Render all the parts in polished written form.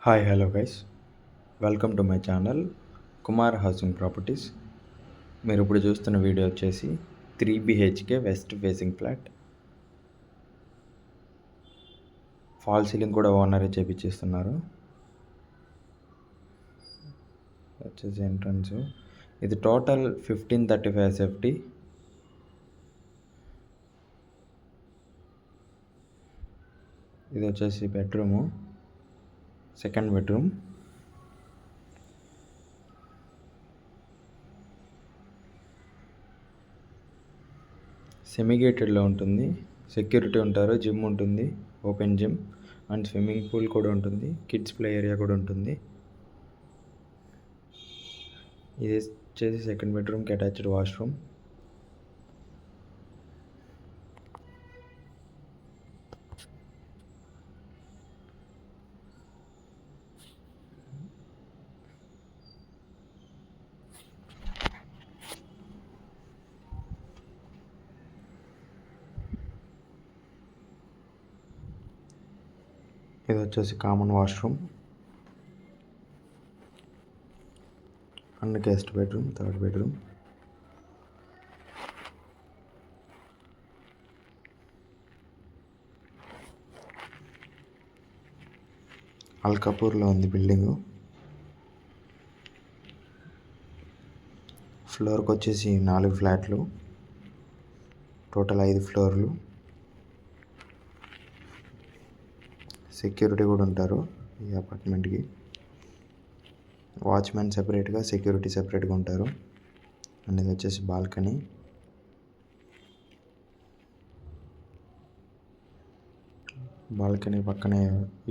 Hi hello guys, welcome to my channel Kumar housing properties. మీరు ఇప్పుడు చూస్తున్న వీడియో వచ్చేసి 3 BHK west facing flat. Fall ceiling కూడా ఓనరే చేపించేస్తున్నారు. వచ్చేసి ఎంట్రన్స్ ఇది టోటల్ 1535 SFT. ఇది వచ్చేసి బెడ్రూము, సెకండ్ బెడ్రూమ్. సెమీగేటెడ్లో ఉంటుంది. సెక్యూరిటీ ఉంటారు, జిమ్ ఉంటుంది, open gym and swimming pool కూడా ఉంటుంది, కిడ్స్ ప్లే ఏరియా కూడా ఉంటుంది. ఇది వచ్చేసి సెకండ్ బెడ్రూమ్కి అటాచ్డ్ వాష్రూమ్. ఇది వచ్చేసి common washroom and guest bedroom, third bedroom. అల్కాపూర్లో ఉంది బిల్డింగు. ఫ్లోర్కి వచ్చేసి 4 ఫ్లాట్లు, టోటల్ 5 ఫ్లోర్లు. సెక్యూరిటీ కూడా ఉంటారు ఈ అపార్ట్మెంట్కి. వాచ్మెన్ సెపరేట్గా, సెక్యూరిటీ సెపరేట్గా ఉంటారు. అండ్ ఇది వచ్చేసి బాల్కనీ. బాల్కనీ పక్కనే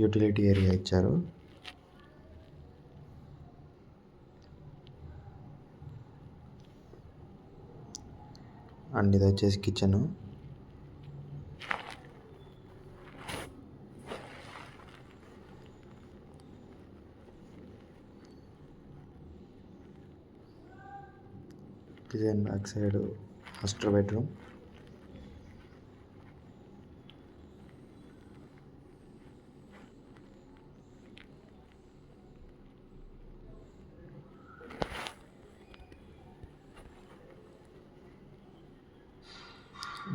యూటిలిటీ ఏరియా ఇచ్చారు. అండ్ ఇది వచ్చేసి kitchen. Kitchen back side master bedroom.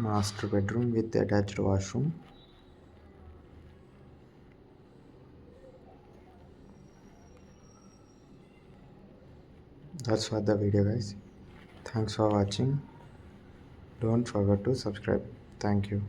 Master bedroom with attached washroom. That's for the video guys. Thanks for watching. Don't forget to subscribe. Thank you.